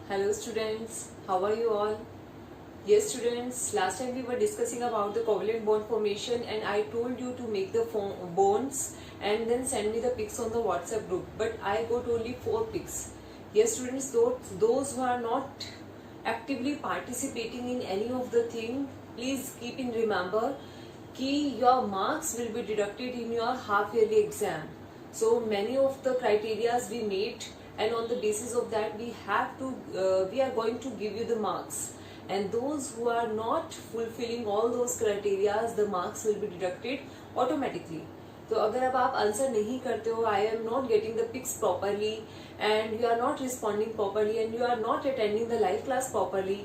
Hello students, how are you all? Yes students, last time we were discussing about the covalent bond formation and I told you to make the bonds and then send me the pics on the WhatsApp group, but I got only 4 pics. Yes students, those who are not actively participating in any of the thing, please keep in remember कि your marks will be deducted in your half yearly exam. So many of the criterias we made, and on the basis of that we are going to give you the marks, and those who are not fulfilling all those criterias, the marks will be deducted automatically. तो अगर अब आप answer नहीं करते हो, I am not getting the pics properly and you are not responding properly and you are not attending the live class properly,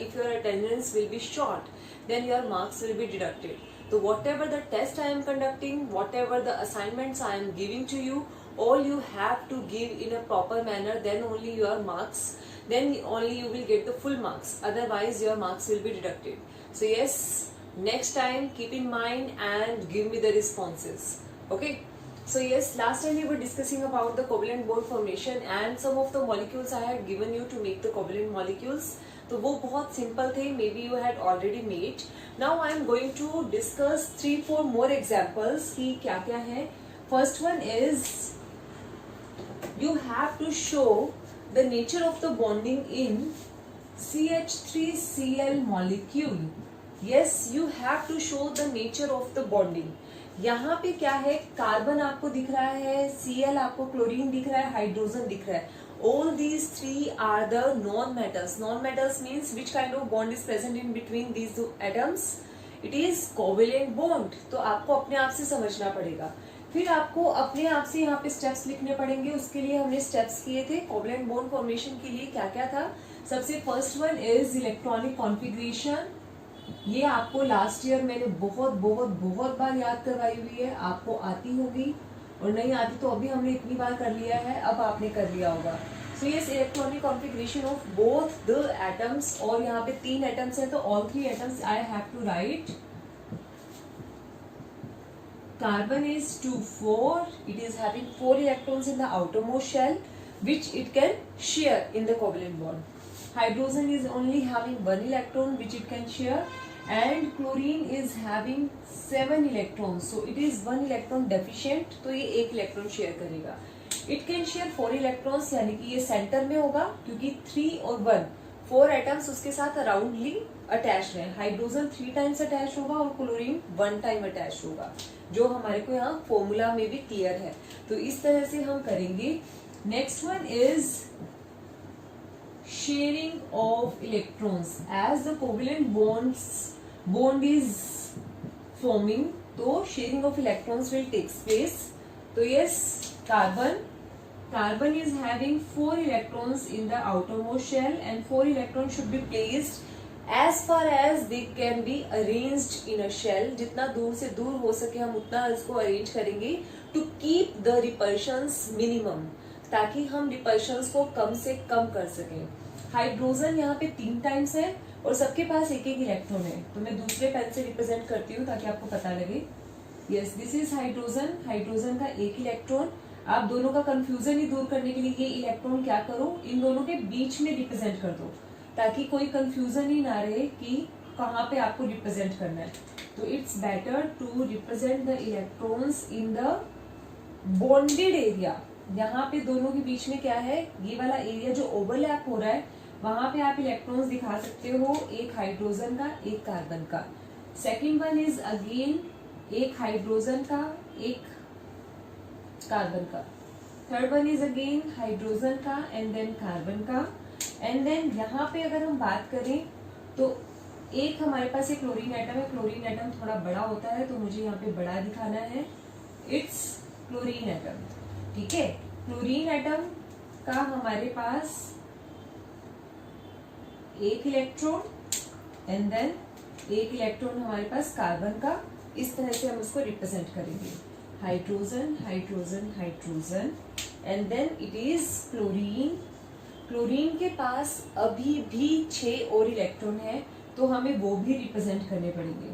if your attendance will be short, then your marks will be deducted. So whatever the test I am conducting, whatever the assignments I am giving to you, all you have to give in a proper manner, then only your marks, then only you will get the full marks, otherwise your marks will be deducted. So yes, next time keep in mind and give me the responses. Okay, so yes, last time we were discussing about the covalent bond formation and some of the molecules I had given you to make the covalent molecules. तो वो बहुत simple थे, maybe you had already made. Now I am going to discuss 3-4 more examples कि क्या क्या है. First one is you have to show the nature of the bonding in CH3Cl molecule. Yes, you have to show the nature of the bonding. यहाँ पे क्या है, carbon आपको दिख रहा है, Cl आपको क्लोरीन दिख रहा है, हाइड्रोजन दिख रहा है. All these three are the non-metals. Non-metals means which kind of bond is present in between these two atoms? It is covalent bond. तो आपको अपने आप से समझना पड़ेगा. फिर आपको अपने आप से यहाँ पे स्टेप्स लिखने पड़ेंगे. उसके लिए हमने स्टेप्स किए थे. कोवलेंट बॉन्ड फॉर्मेशन के लिए क्या क्या था? सबसे first one is electronic configuration. ये आपको लास्ट ईयर मैंने बहुत बार याद करवाई हुई है, आपको आती होगी, और नहीं आती तो अभी हमने इतनी बार कर लिया है, अब आपने कर लिया होगा. So yes, electronic configuration of both the atoms, और यहाँ पे 3 एटम्स हैं तो all 3 atoms I have to write. Carbon is 2,4. It is having 4 electrons in the outermost shell, which it can share in the covalent bond. Hydrogen is only having 1 electron, which it can share, and chlorine is having 7 electrons. So it is 1 electron deficient. तो ये 1 electron share करेगा. It can share 4 electrons, यानी कि ये centre में होगा क्योंकि 3 और 1 4 एटम्स उसके साथ अराउंडली अटैच है. हाइड्रोजन 3 टाइम्स अटैच होगा और क्लोरीन 1 टाइम अटैच होगा, जो हमारे को यहाँ फॉर्मूला में भी क्लियर है. तो इस तरह से हम करेंगे. Next one is sharing of electrons. As the covalent bond is forming, तो sharing of electrons will takes place. तो yes, Carbon is having 4 electrons in the outermost shell, and 4 electrons should be placed as far as they can be arranged in a shell. जितना दूर से दूर हो सके हम उतना इसको अरेंज करेंगे to keep the repulsions minimum, ताकि हम repulsions को कम से कम कर सकें. हाइड्रोजन यहाँ पे 3 टाइम्स है और सबके पास एक इलेक्ट्रॉन है, तो मैं दूसरे पेन से रिप्रेजेंट करती हूँ ताकि आपको पता लगे. Yes, this is hydrogen. Hydrogen का 1 इलेक्ट्रॉन. आप दोनों का कंफ्यूजन ही दूर करने के लिए ये इलेक्ट्रॉन क्या करो, इन दोनों के बीच में रिप्रेजेंट कर दो, ताकि कोई कंफ्यूजन ही ना रहे कि कहाँ पे आपको रिप्रेजेंट करना है. तो it's better to represent the electrons in the bonded area. यहाँ पे दोनों के बीच में क्या है, ये वाला एरिया जो ओवरलैप हो रहा है, वहां पे आप इलेक्ट्रॉन्स दिखा सकते हो, एक हाइड्रोजन का, एक कार्बन का. सेकेंड वन इज अगेन एक हाइड्रोजन का, एक कार्बन का. Third one is again hydrogen का एंड देन कार्बन का. एंड देन यहाँ पे अगर हम बात करें तो एक हमारे पास एक क्लोरीन एटम है. क्लोरीन एटम थोड़ा बड़ा होता है तो मुझे यहाँ पे बड़ा दिखाना है. It's chlorine atom. ठीक है, क्लोरीन एटम का हमारे पास 1 इलेक्ट्रॉन एंड देन 1 इलेक्ट्रॉन हमारे पास कार्बन का. इस तरह से हम उसको रिप्रेजेंट करेंगे. Hydrogen, hydrogen, hydrogen, and then it is chlorine. Chlorine के पास अभी भी 6 और इलेक्ट्रॉन है, तो हमें वो भी रिप्रेजेंट करने पड़ेंगे.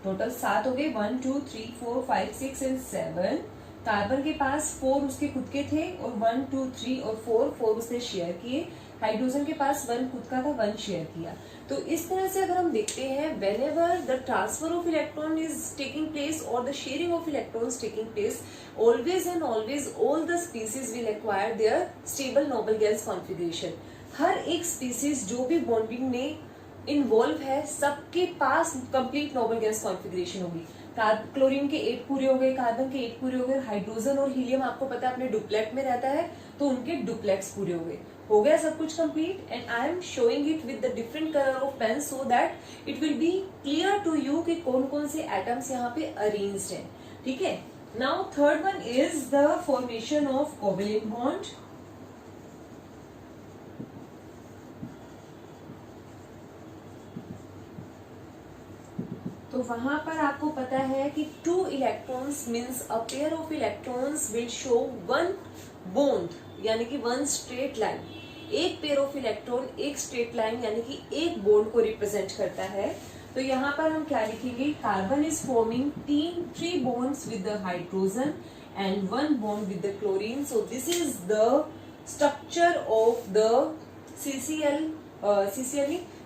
टोटल 7 हो गए. 1 2 3 4 5 6 एंड 7. कार्बन के पास 4 उसके खुद के थे और 1 2 3 और 4 उसने शेयर किए। हाइड्रोजन के पास 1 खुद का था, 1 शेयर किया। तो इस तरह से अगर हम देखते हैं, whenever the transfer of electron is taking place or the sharing of electrons taking place, always and always all the species will acquire their stable noble gas configuration। हर एक स्पीसीज जो भी बॉन्डिंग में इन्वॉल्व है, सबके पास complete noble gas configuration होगी। Chlorine के 8 पूरे हो गए, कार्बन के 8 पूरे हो गए, हाइड्रोजन और हीलियम आपको पता है अपने डुप्लेट में रहता है, तो उनके डुप्लेट्स पूरे हो गया सब कुछ complete. And I am showing it with the different colour of pen so that it will be clear to you कि कौन कौन से एटम्स यहाँ पे अरेंज्ड हैं। ठीक है, now third one is the formation of covalent bond. तो वहां पर आपको पता है कि 2 electrons means a pair of electrons will show 1 bond, यानी कि 1 स्ट्रेट लाइन। एक पेयर ऑफ इलेक्ट्रॉन एक स्ट्रेट लाइन यानी कि एक बॉन्ड को रिप्रेजेंट करता है। तो यहाँ पर हम क्या लिखेंगे, carbon is forming 3 bonds with the hydrogen and 1 bond with the chlorine. So this is the structure of the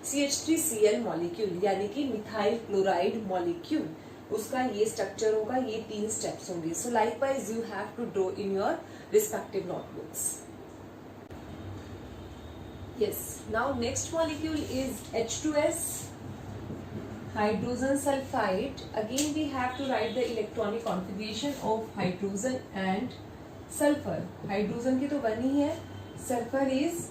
CH3Cl molecule, यानी कि मिथाइल क्लोराइड मॉलिक्यूल। उसका ये स्ट्रक्चर होगा, ये 3 स्टेप्स होंगे। So likewise you have to draw in your respective notebooks. Yes, now next molecule is H2S, hydrogen sulfide. Again we have to write the electronic configuration of hydrogen and sulfur. Hydrogen की तो 1 ही है, sulphur is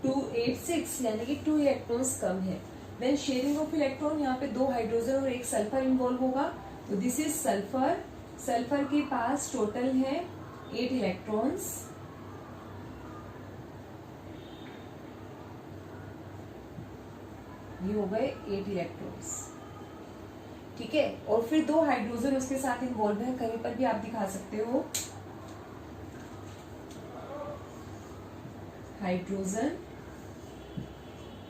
286 यानी कि 2 electrons कम है। Then sharing of electron, यहाँ पे 2 hydrogen और 1 sulphur involve होगा, तो दिस इज सल्फर। सल्फर के पास टोटल है 8 इलेक्ट्रॉन्स। ये हो गए 8 इलेक्ट्रॉन्स। ठीक है, और फिर 2 हाइड्रोजन उसके साथ इन्वॉल्व है, कहीं पर भी आप दिखा सकते हो हाइड्रोजन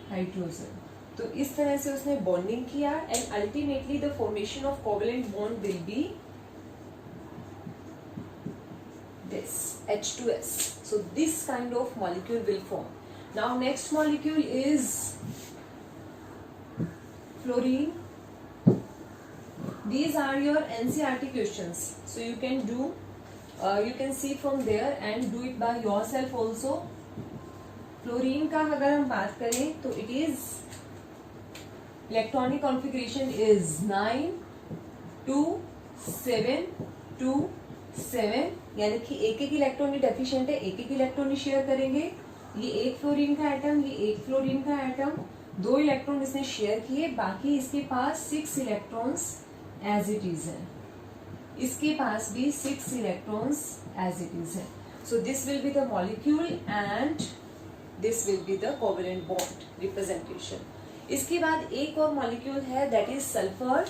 हाइड्रोजन। तो इस तरह से उसने बॉन्डिंग किया and ultimately the formation of covalent bond will be this H2S. So this kind of molecule will form. Now next molecule is fluorine. These are your NCERT questions, so you can do you can see from there and do it by yourself also. Fluorine का अगर हम बात करें तो it is electronic configuration is 9 2 7 2 7, यानी कि एक electron deficient है, एक इलेक्ट्रॉन शेयर करेंगे। ये एक फ्लोरीन का एटम, ये एक फ्लोरीन का एटम, 2 इलेक्ट्रॉन इसने शेयर किए, बाकी इसके पास 6 इलेक्ट्रॉन्स एज इट इज है। इसके पास भी 6 इलेक्ट्रॉन्स एज इट इज है। So this will be the molecule and this will be the covalent bond representation. इसके बाद एक और मॉलिक्यूल है that is sulphur.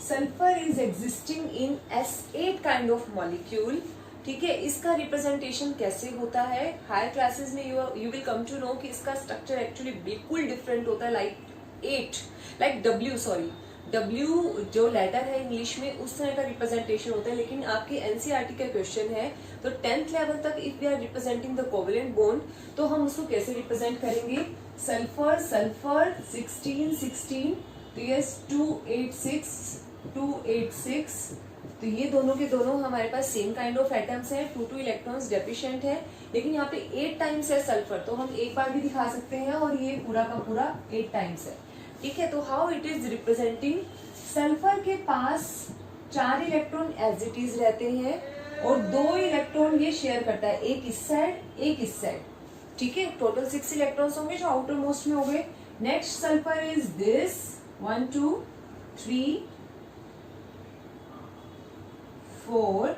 Sulphur is existing in S8 kind of molecule. ठीक है, इसका रिप्रेजेंटेशन कैसे होता है, हायर क्लासेस में you will come to know कि इसका स्ट्रक्चर एक्चुअली बिल्कुल डिफरेंट होता है, लाइक W जो लेटर है इंग्लिश में उस तरह का रिप्रेजेंटेशन होता है। लेकिन आपके एनसीईआरटी का क्वेश्चन है तो 10th लेवल तक if we are representing the covalent bond तो हम उसको कैसे रिप्रेजेंट करेंगे, सल्फर 16 16, तो ये 286 तो ये दोनों के दोनों हमारे पास सेम काइंड ऑफ एटम्स हैं, 2 इलेक्ट्रॉन्स डेफिशिएंट है, लेकिन यहाँ पे 8 टाइम्स है सल्फर, तो हम एक बार भी दिखा सकते हैं और ये पूरा का पूरा 8 टाइम्स है। ठीक है, तो how it is representing, sulphur के पास 4 इलेक्ट्रॉन एज इट इज रहते हैं और 2 इलेक्ट्रॉन ये शेयर करता है, एक इस साइड एक इस साइड। ठीक है, टोटल 6 इलेक्ट्रॉन्स होंगे जो आउटर मोस्ट में हो गए। नेक्स्ट सल्फर इज दिस 1 2 3 4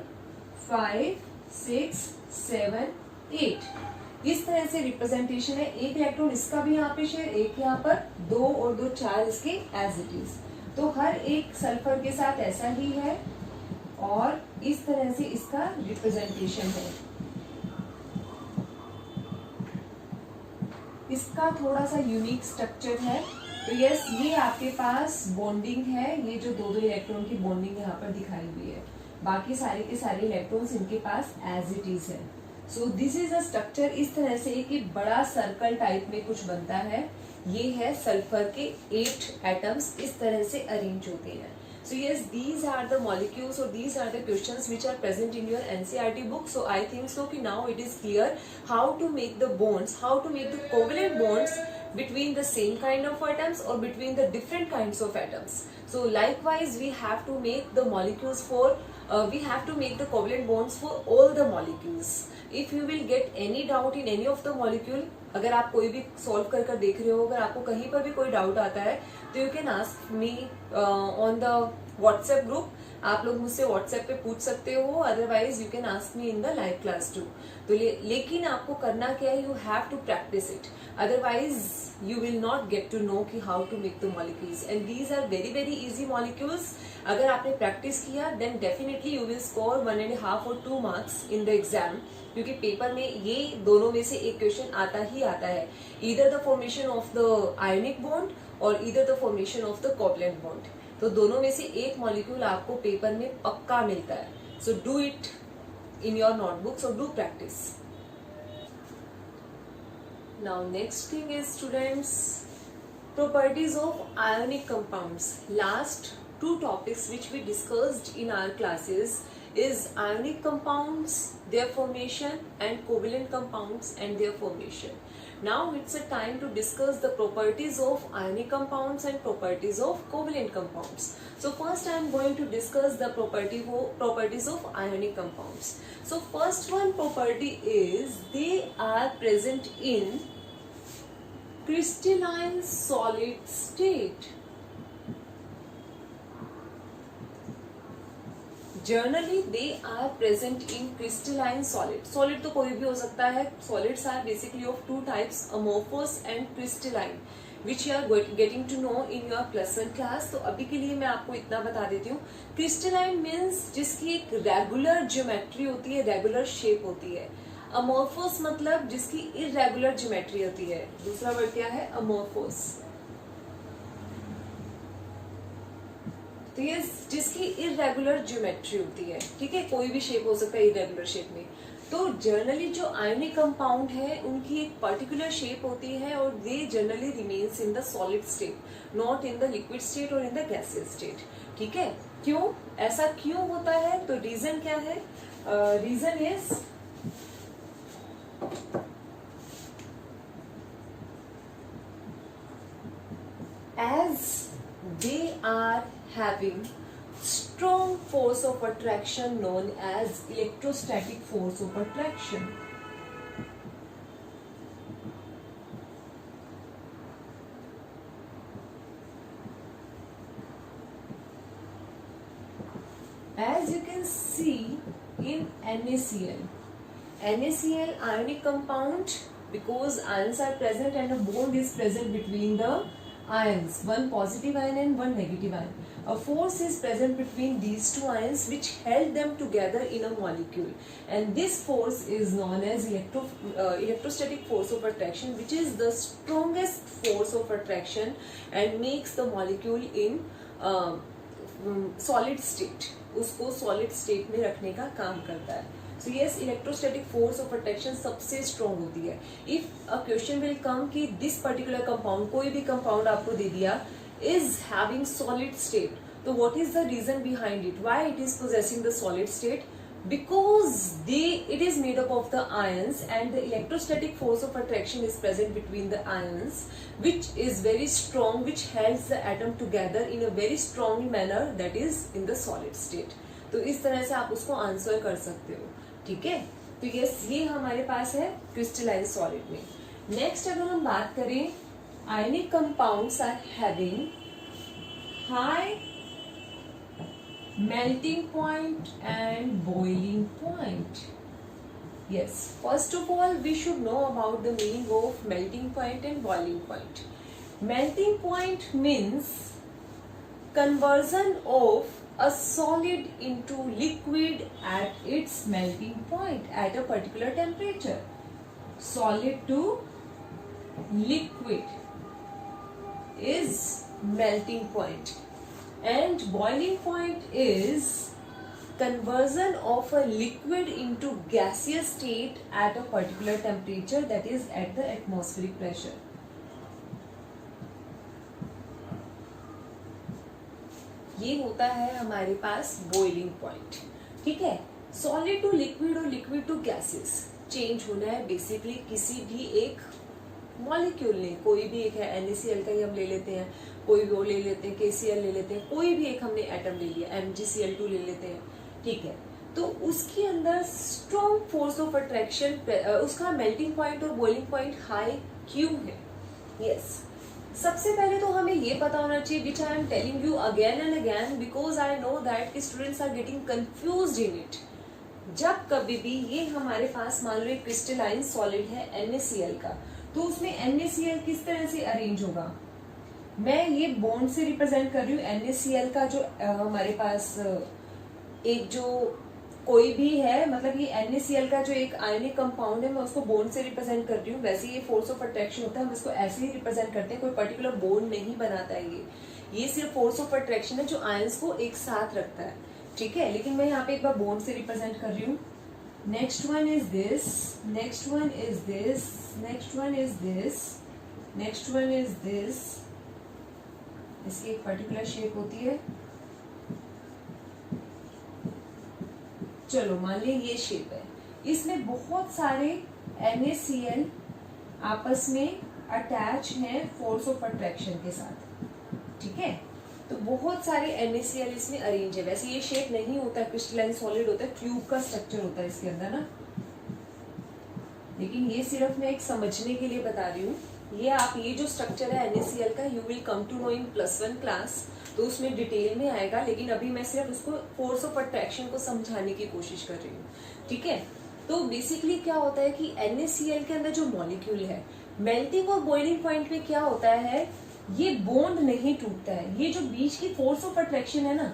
5 6 7 8, इस तरह से रिप्रेजेंटेशन है। एक इलेक्ट्रॉन इसका भी यहाँ पे शेयर, एक यहाँ पर 2 और 2 4 इसके एज इट इज। तो हर एक सल्फर के साथ ऐसा ही है और इस तरह से इसका रिप्रेजेंटेशन है। इसका थोड़ा सा यूनिक स्ट्रक्चर है। तो यस, ये आपके पास बॉन्डिंग है, ये जो 2 इलेक्ट्रॉन की बॉन्डिंग यहाँ पर दिखाई हुई है। बाकी सारे के सारे इलेक्ट्रॉन्स इनके पास एज इट इज है। So this is a structure, इस तरह से कि बड़ा सर्कल टाइप में कुछ बनता है। ये है सल्फर के 8 एटम्स, इस तरह से अरेंज होते हैं। So yes, these are the molecules or these are the questions which are present in your NCERT book. So I think so कि now it is clear how to make the bonds, how to make the covalent bonds between the same kind of atoms or between the different kinds of atoms. So likewise we have to make the molecules for we have to make the covalent bonds for all the molecules. If you will get any doubt in any of the molecule, अगर आप कोई भी solve कर कर देख रहे हो, अगर आपको कहीं पर भी कोई डाउट आता है तो you can ask me on the WhatsApp group. आप लोग मुझसे व्हाट्सएप पे पूछ सकते हो, otherwise you can ask me in the live class too. तो लेकिन आपको करना क्या है, you have to practise it, otherwise you will not get to know कि how to make the molecules, and these are very very easy molecules. अगर आपने practice किया then definitely you will score 1.5 or 2 marks in the exam, क्योंकि paper में ये दोनों में से एक क्वेश्चन आता ही आता है, either the formation of the ionic bond और either the formation of the covalent bond। तो दोनों में से एक मॉलिक्यूल आपको पेपर में पक्का मिलता है। so do it in your notebooks or do practice। Now next thing is students, properties of ionic compounds. Last 2 topics which we discussed in our classes is ionic compounds, their formation, and covalent compounds and their formation. Now it's a time to discuss the properties of ionic compounds and properties of covalent compounds. So first I am going to discuss the properties of ionic compounds. So first one property is they are present in crystalline solid state. Generally they are present in crystalline solid. Solid तो कोई भी हो सकता है। Solids are basically of 2 types, amorphous and crystalline, which you are getting to know in your +1 class। तो अभी के लिए मैं आपको इतना बता देती हूँ। Crystalline means जिसकी एक रेगुलर ज्योमेट्री होती है, रेगुलर शेप होती है। अमोर्फोस मतलब जिसकी इरेगुलर ज्योमेट्री होती है। दूसरा वर्ड क्या है, अमोर्फोस। तो ये जिसकी इरेगुलर ज्योमेट्री होती है, ठीक है, कोई भी शेप हो सकता है इरेगुलर शेप में। तो जनरली जो आयनिक कंपाउंड है उनकी एक पर्टिकुलर शेप होती है और they generally remains in the solid state, not in the liquid state और इन द गैसियस स्टेट। ठीक है, क्यों ऐसा क्यों होता है, तो रीजन क्या है, reason is as they are having strong force of attraction known as electrostatic force of attraction. As you can see in NaCl, NaCl ionic compound, because ions are present and a bond is present between the ions, one positive ion and one negative ion. A force is present between these 2 ions which held them together in a molecule, and this force is known as electrostatic force of attraction, which is the strongest force of attraction and makes the molecule in solid state, उसको solid state में रखने का काम करता है। So yes, electrostatic force of attraction सबसे strong होती है। If a question will come कि this particular compound, कोई भी compound आपको दे दिया, is having solid state, तो what is the reason behind it? Why it is possessing the solid state? Because it is made up of the ions and the electrostatic force of attraction is present between the ions, which is very strong, which holds the atom together in a very strong manner, that is in the solid state. तो इस तरह से आप उसको answer कर सकते हो। ठीक है, तो ये हमारे पास है क्रिस्टलाइन सॉलिड में। नेक्स्ट अगर हम बात करें, ionic compounds are having high melting point and boiling point. Yes, first of all we should know about the meaning of melting point and boiling point. Melting point means conversion of a solid into liquid at its melting point at a particular temperature. Solid to liquid is melting point, and boiling point is conversion of a liquid into gaseous state at a particular temperature, that is at the atmospheric pressure. ये होता है हमारे पास boiling point. ठीक है. Solid to liquid और liquid to gases change होना है basically किसी भी एक मॉलिक्यूल ने. कोई भी एक है NaCl का ही हम ले लेते हैं, कोई वो ले लेते हैं, KCl ले लेते हैं, कोई भी एक हमने एटम ले लिया, MgCl2 ले लेते हैं. ठीक है. तो उसके अंदर स्ट्रॉन्ग फोर्स ऑफ अट्रैक्शन, उसका मेल्टिंग पॉइंट और बॉइलिंग पॉइंट हाई क्यों है? यस. सबसे पहले तो हमें ये पता होना चाहिए, which I am telling you again and again because I know that students are getting confused in it. जब कभी भी ये हमारे पास मान लो एक क्रिस्टलाइन सॉलिड है NaCl का, तो उसमें NaCl किस तरह से अरेंज होगा? मैं ये बॉन्ड से रिप्रेजेंट कर रही हूँ NaCl का जो हमारे पास एक जो कोई भी है, मतलब ये NaCl का जो एक आयनिक कंपाउंड है, मैं उसको बॉन्ड से रिप्रेजेंट कर रही हूँ. वैसे ये फोर्स ऑफ अट्रैक्शन होता है, हम इसको ऐसे ही रिप्रेजेंट करते हैं, कोई पर्टिकुलर बॉन्ड नहीं बनाता है. ये सिर्फ फोर्स ऑफ अट्रैक्शन है जो आयंस को एक साथ रखता है. ठीक है. लेकिन मैं यहाँ पे एक बार बॉन्ड से रिप्रेजेंट कर रही हूँ. Next one is this, next one is this, next one is this, next one is this. इसकी एक पर्टिकुलर शेप होती है. चलो मान लीजिए ये शेप है. इसमें बहुत सारे NaCl आपस में अटैच हैं फोर्स ऑफ अट्रैक्शन के साथ. ठीक है. तो बहुत सारे NaCl इसमें अरेंज है. वैसे ये शेप नहीं होता है, क्रिस्टलाइन सॉलिड होता है, ट्यूब का स्ट्रक्चर होता है इसके अंदर ना. लेकिन ये सिर्फ मैं एक समझने के लिए बता रही हूँ. ये आप ये जो स्ट्रक्चर है NaCl का, you will come to know in +1 class, तो उसमें डिटेल में आएगा. लेकिन अभी मैं सिर्फ उसको फोर्स ऑफ अट्रैक्शन को समझाने की कोशिश कर रही हूँ. ठीक है. तो बेसिकली क्या होता है कि NaCl के अंदर जो मॉलिक्यूल है, मेल्टिंग और बॉइलिंग पॉइंट में क्या होता है, ये बॉन्ड नहीं टूटता है. ये जो बीच की फोर्स ऑफ अट्रैक्शन है ना,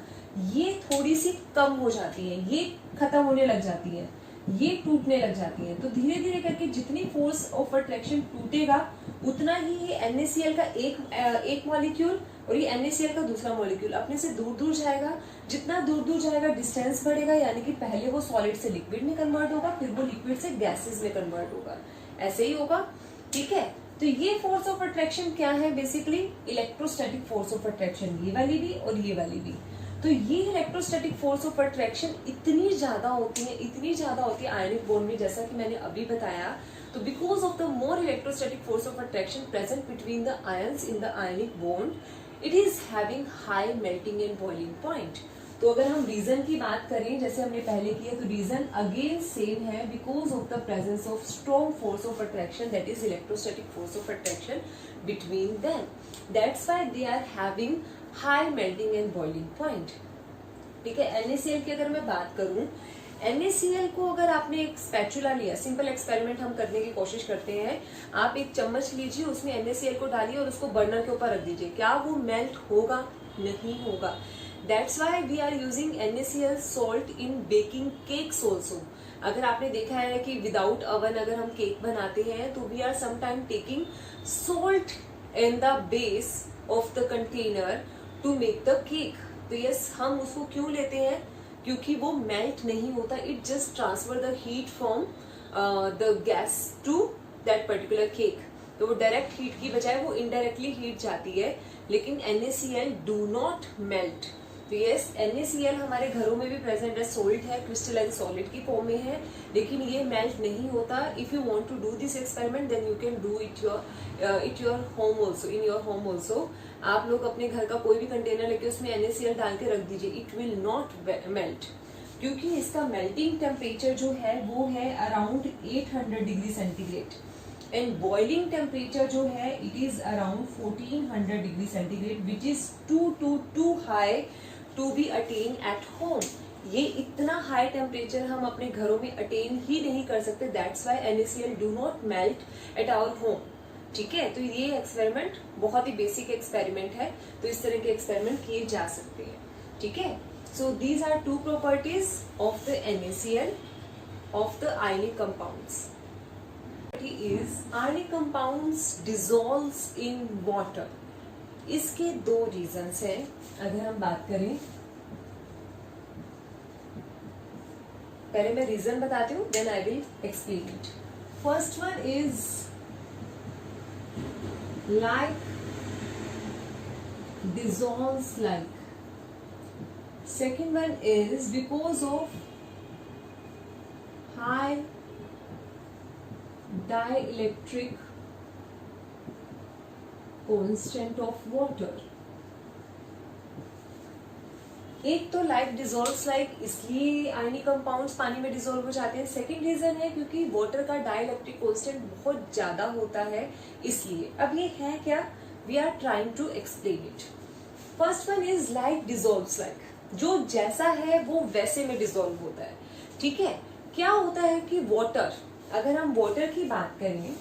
ये थोड़ी सी कम हो जाती है, ये खत्म होने लग जाती है, ये टूटने लग जाती है. तो धीरे धीरे करके जितनी फोर्स ऑफ अट्रैक्शन टूटेगा, उतना ही ये NaCl का एक मॉलिक्यूल और ये NaCl का दूसरा मॉलिक्यूल अपने से दूर दूर जाएगा. जितना दूर दूर जाएगा डिस्टेंस बढ़ेगा, यानी कि पहले वो सॉलिड से लिक्विड में कन्वर्ट होगा, फिर वो लिक्विड से गैसेस में कन्वर्ट होगा. ऐसे ही होगा. ठीक है. तो ये फोर्स ऑफ अट्रैक्शन क्या है? Basically electrostatic force of attraction, ये वाली भी और ये वाली भी. तो ये इलेक्ट्रोस्टैटिक फोर्स ऑफ अट्रैक्शन इतनी ज्यादा होती है, इतनी ज्यादा होती है आयनिक बॉन्ड में, जैसा कि मैंने अभी बताया. तो because of the more electrostatic force of attraction present between the ions in the ionic bond, it is having high melting and boiling point. तो अगर हम रीजन की बात करें, जैसे हमने पहले किया, तो रीजन अगेन सेम है, because of the presence of strong force of attraction, that is electrostatic force of attraction between them. That's why they are having high melting and boiling point. ठीक है. NaCl की अगर मैं बात करूं, NaCl को अगर आपने एक स्पैचुला लिया, सिंपल एक्सपेरिमेंट हम करने की कोशिश करते हैं. आप एक चम्मच लीजिए, उसमें NaCl को डालिए और उसको बर्नर के ऊपर रख दीजिए. क्या वो मेल्ट होगा? नहीं होगा. That's why we are using NaCl salt in baking cakes also. अगर आपने देखा है कि विदाउट अवन अगर हम केक बनाते हैं, तो we are sometime taking salt in the base of the container to make the cake. तो यस, हम उसको क्यों लेते हैं? क्योंकि वो मेल्ट नहीं होता. It just transfer the heat from the gas to that particular cake. तो वो डायरेक्ट हीट की बजाय वो इनडायरेक्टली हीट जाती है. लेकिन NaCl डू नॉट मेल्ट. तो यस, NaCl हमारे घरों में भी प्रेजेंट है, सोल्ट है, क्रिस्टलाइन सॉलिड की फॉर्म में है, लेकिन ये मेल्ट नहीं होता. If you want to do this experiment, then you can do it your home also, in your home also. आप लोग अपने घर का कोई भी कंटेनर लेके उसमें NaCl डाल के रख दीजिए, इट विल नॉट मेल्ट. क्योंकि इसका मेल्टिंग टेम्परेचर जो है वो है around 800 degree centigrade, and boiling temperature जो है it is around 1400 degree centigrade, which is too high to be attain at home. ये इतना हाई टेम्परेचर हम अपने घरों में अटेन ही नहीं कर सकते. That's why NaCl do not melt at our home. ठीक है. तो ये एक्सपेरिमेंट बहुत ही बेसिक एक्सपेरिमेंट है. तो इस तरह के एक्सपेरिमेंट किए जा सकते हैं. ठीक है. So these are two properties of the NaCl of the ionic compounds. Is ionic compounds dissolves in water. इसके दो रीजंस हैं. अगर हम बात करें, पहले मैं रीजन बताती हूँ, then I will explain it. First one is like dissolves like. Second one is because of high dielectric constant of water. एक तो लाइक डिजोल्व्स लाइक, इसलिए आयनिक कंपाउंड्स पानी में डिजोल्व हो जाते हैं. सेकेंड रीजन है क्योंकि वाटर का डाइलेक्ट्रिक कांस्टेंट बहुत ज्यादा होता है, इसलिए. अब ये है क्या, we are trying to explain it. First one is like dissolves like, जो जैसा है वो वैसे में डिजोल्व होता है. ठीक है, क्या होता है कि वाटर, अगर हम वाटर की बात करें,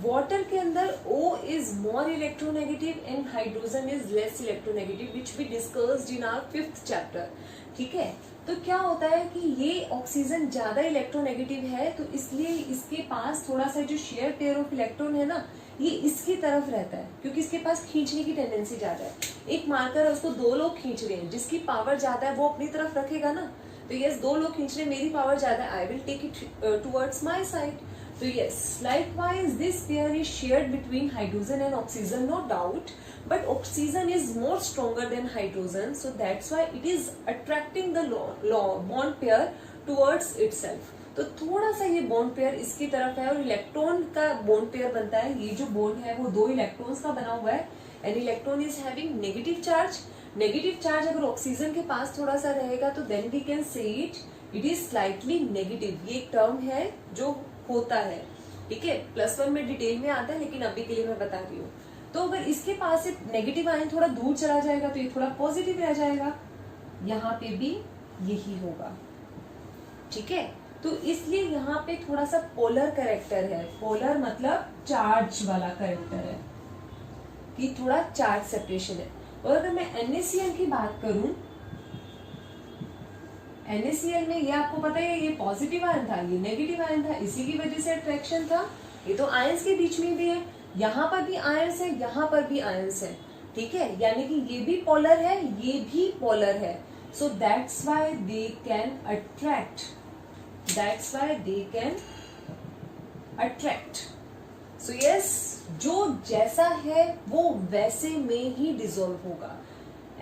वाटर के अंदर O is more electronegative and hydrogen is less electronegative, which we discussed in our 5th chapter. ठीक है, तो क्या होता है कि ये ऑक्सीजन ज्यादा इलेक्ट्रोनेगेटिव है, तो इसलिए इसके पास थोड़ा सा जो शेयर पेयर ऑफ इलेक्ट्रॉन है ना, ये इसकी तरफ रहता है, क्योंकि इसके पास खींचने की टेंडेंसी ज्यादा है. एक मार्कर है, उसको दो लोग खींच रहे हैं, जिसकी पावर ज्यादा है वो अपनी तरफ रखेगा ना. तो यस, दो लोग खींच रहे हैं, मेरी पावर ज्यादा है, I will take it towards my side. So yes, likewise this pair is shared between hydrogen and oxygen, no doubt, but oxygen is more stronger than hydrogen, so that's why it is attracting the bond pair towards itself. तो थोड़ा सा ये bond pair इसकी तरफ है और electron का bond pair बनता है. ये जो बॉन्ड है वो दो इलेक्ट्रॉन्स का बना हुआ है, and electron is having negative charge. Negative charge अगर ऑक्सीजन के पास थोड़ा सा रहेगा तो then we can say it is slightly negative. ये एक टर्म है जो होता है. ठीक है, +1 में डिटेल में आता है, लेकिन अभी के लिए मैं बता रही हूँ. तो अगर इसके पास से नेगेटिव आयन थोड़ा दूर चला जाएगा तो ये थोड़ा पॉजिटिव रह जाएगा. यहाँ पे भी यही होगा. ठीक है, तो इसलिए यहाँ पे थोड़ा सा पोलर कैरेक्टर है. पोलर मतलब चार्ज वाला कैरेक्टर है, कि थोड़ा चार्ज सेपरेशन है. और अगर मैं NaCl की बात करूं, NaCl में ये आपको पता है ये पॉजिटिव आयन था, ये नेगेटिव आयन था, इसी की वजह से अट्रैक्शन था. ये तो आयंस के बीच में भी है, यहाँ पर भी आयंस है, यहाँ पर भी आयंस है. ठीक है, यानी कि ये भी पोलर है, ये भी पोलर है. सो that's why they can attract. That's why they can attract. So yes, जो जैसा है वो वैसे में ही डिसॉल्व होगा.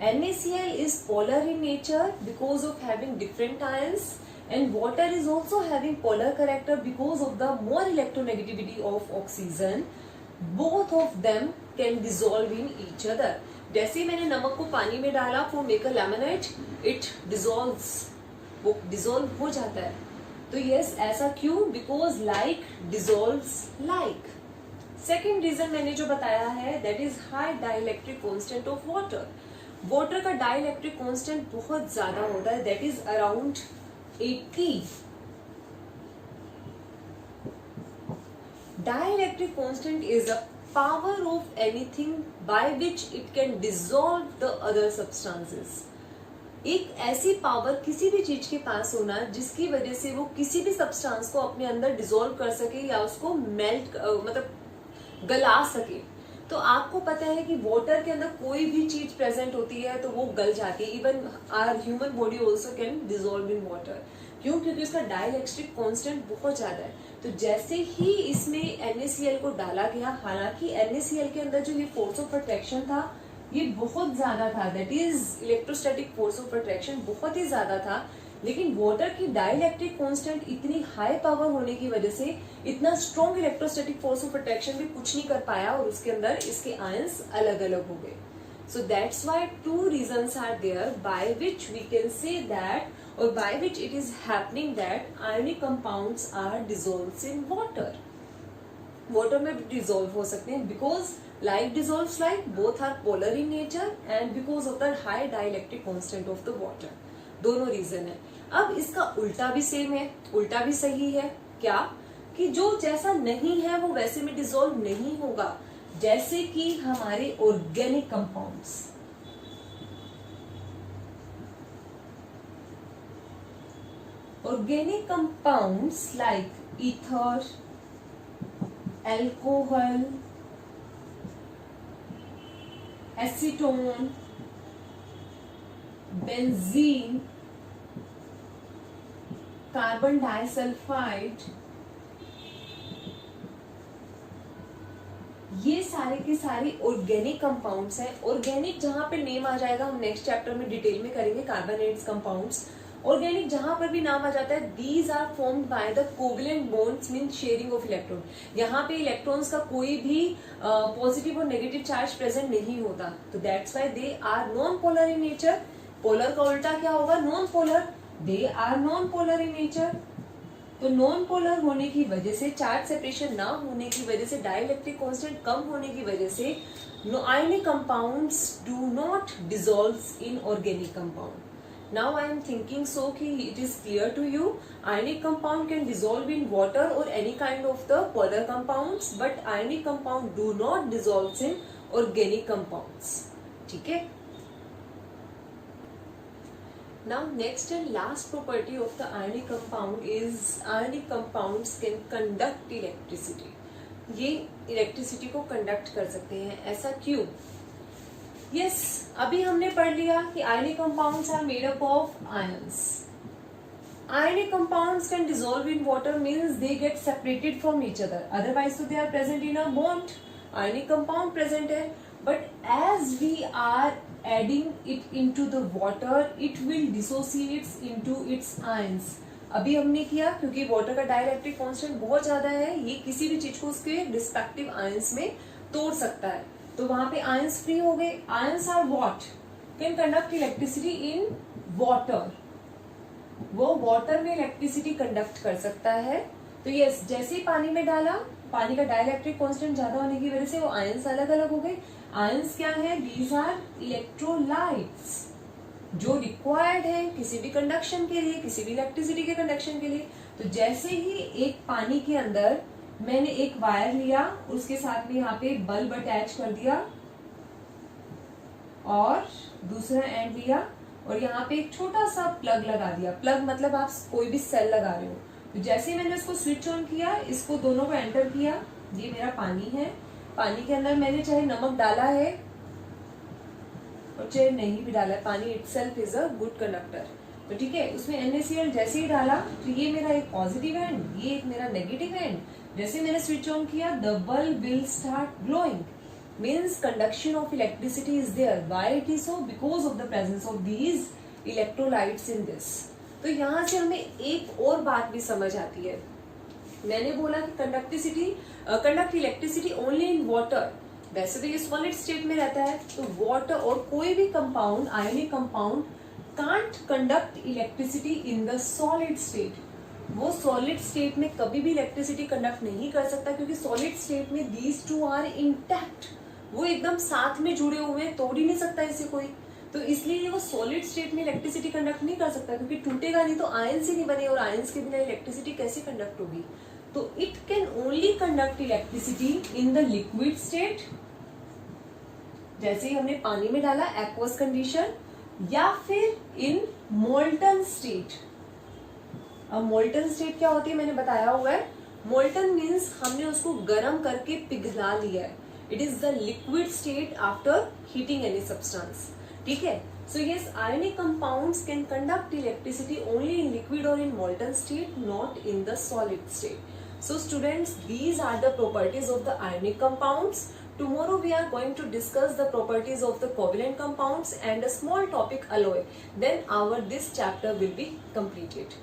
NaCl is polar in nature because of having different ions, and water is also having polar character because of the more electronegativity of oxygen. Both of them can dissolve in each other. जैसे मैंने नमक को पानी में डाला for make a lemonade, it dissolves, वो dissolve हो जाता है. तो yes, ऐसा क्यों? Because like dissolves like. Second reason मैंने जो बताया है, that is high dielectric constant of water. Water का डाइलेक्ट्रिक कांस्टेंट बहुत ज्यादा होता है, that is around 80. Dielectric constant is a power of anything bye which it can dissolve the other substances. एक ऐसी पावर किसी भी चीज के पास होना जिसकी वजह से वो किसी भी सब्सटेंस को अपने अंदर डिसॉल्व कर सके या उसको मेल्ट मतलब गला सके. तो आपको पता है कि वाटर के अंदर कोई भी चीज प्रेजेंट होती है तो वो गल जाती है. Even our human body also can dissolve in water. क्यों? क्योंकि उसका डाइलेक्ट्रिक कांस्टेंट बहुत ज्यादा है. तो जैसे ही इसमें NaCl को डाला गया, हालांकि NaCl के अंदर जो ये फोर्स ऑफ अट्रैक्शन था ये बहुत ज्यादा था, that is electrostatic force of attraction बहुत ही ज्यादा था, लेकिन वाटर की डाइलेक्ट्रिक कांस्टेंट इतनी हाई पावर होने की वजह से इतना strong electrostatic force of attraction भी कुछ नहीं कर पाया और उसके अंदर इसके आयंस अलग अलग हो गए. So that's why 2 reasons are there by which we can say that, और by which it is happening that ionic compounds are dissolved in water. Water में भी डिसॉल्व हो सकते हैं because like dissolves like, both are polar in nature and because of the high dielectric constant of the water. दोनों reason है. अब इसका उल्टा भी सेम है, उल्टा भी सही है. क्या? कि जो जैसा नहीं है वो वैसे में डिसॉल्व नहीं होगा. जैसे कि हमारे organic compounds, organic compounds like ether, alcohol acetone, benzene, carbon disulphide, ये सारे के सारे ऑर्गेनिक कंपाउंड्स हैं। ऑर्गेनिक जहां पे नेम आ जाएगा हम नेक्स्ट चैप्टर में डिटेल में करेंगे कार्बोनेट्स कंपाउंड्स। ऑर्गेनिक जहां पर भी नाम आ जाता है, these are formed by the covalent bonds mean sharing of electron. यहाँ पे इलेक्ट्रॉन्स का कोई भी पॉजिटिव और नेगेटिव चार्ज प्रेजेंट नहीं होता, तो that's why they are non polar in nature. Polar का उल्टा क्या होगा? Non polar. They are non polar in nature. तो नॉन पोलर होने की वजह से, चार्ज सेपरेशन ना होने की वजह से, डाइलेक्ट्रिक कांस्टेंट कम होने की वजह से ionic compounds do not dissolve in organic compound. Now I am thinking so कि it is clear to you, ionic compound can dissolve in water or any kind of the polar compounds, but ionic compound do not dissolve in organic compounds. ठीक है? Now next and last property of the ionic compound is ionic compounds can conduct electricity. ये electricity को conduct कर सकते हैं। ऐसा क्यों? Yes, अभी हमने पढ़ लिया कि ionic compounds are made up of ions. Ionic compounds can dissolve in water means they get separated from each other, otherwise तो they are present in a bond. Ionic compound present है, but as we are adding it into the water it will dissociates into its ions. अभी हमने किया क्योंकि water का dielectric constant बहुत ज्यादा है, ये किसी भी चीज को उसके रिस्पेक्टिव आयंस में तोड़ सकता है, तो वहां पे आयंस फ्री हो गए। Ions are what? Can conduct electricity in water. वो वाटर में इलेक्ट्रिसिटी कंडक्ट कर सकता है। तो यस, जैसे ही पानी में डाला, पानी का डाइलेक्ट्रिक कांस्टेंट ज्यादा होने की वजह से वो आयंस अलग अलग हो गए। आयंस क्या है? दीज आर इलेक्ट्रोलाइट्स जो रिक्वायर्ड है किसी भी कंडक्शन के लिए, किसी भी इलेक्ट्रिसिटी के कंडक्शन के लिए। तो जैसे ही एक पानी के अंदर मैंने एक वायर लिया, उसके साथ में यहाँ पे बल्ब अटैच कर दिया और दूसरा एंड लिया और यहाँ पे एक छोटा सा प्लग लगा दिया। प्लग मतलब आप कोई भी सेल लगा रहे हो। तो जैसे ही मैंने उसको स्विच ऑन किया, इसको दोनों को एंटर किया, ये मेरा पानी है। पानी के अंदर मैंने चाहे नमक डाला है और चाहे नहीं भी डाला है, पानी itself is a good conductor. तो ठीक है, उसमें NaCl जैसे ही डाला तो ये मेरा एक पॉजिटिव एंड, ये एक मेरा नेगेटिव एंड। जैसे मैंने स्विच ऑन किया, the bulb will start glowing, means conduction of electricity is there. Why it is so? Because of the presence of these electrolytes in this. तो यहाँ से हमें एक और बात भी समझ आती है। मैंने बोला कि conduct electricity only in water. वैसे तो ये सॉलिड स्टेट में रहता है, तो वाटर और कोई भी compound, ionic compound can't conduct electricity in the solid state. वो सॉलिड स्टेट में कभी भी इलेक्ट्रिसिटी कंडक्ट नहीं कर सकता, क्योंकि सॉलिड स्टेट में दीज टू आर इंटैक्ट, वो एकदम साथ में जुड़े हुए हैं, तोड़ ही नहीं सकता इसे कोई। तो इसलिए वो सॉलिड स्टेट में इलेक्ट्रिसिटी कंडक्ट नहीं कर सकता, क्योंकि टूटेगा नहीं तो आयंस ही नहीं बने, और आयंस के बिना इलेक्ट्रिसिटी कैसे कंडक्ट होगी। तो it can only conduct electricity in the liquid state, जैसे ही हमने पानी में डाला एक्वस कंडीशन, या फिर इन मोल्टन स्टेट। अब मोल्टन स्टेट क्या होती है मैंने बताया हुआ है। मोल्टन मीन्स हमने उसको गर्म करके पिघला लिया है। It is the liquid state after heating any substance. ठीक है, so yes, ionic compounds can conduct electricity only in liquid और in molten state, not in the solid state. So students, these are the properties of the ionic compounds. Tomorrow we are going to discuss the properties of the covalent compounds and a small topic alloy. Then this chapter will be completed.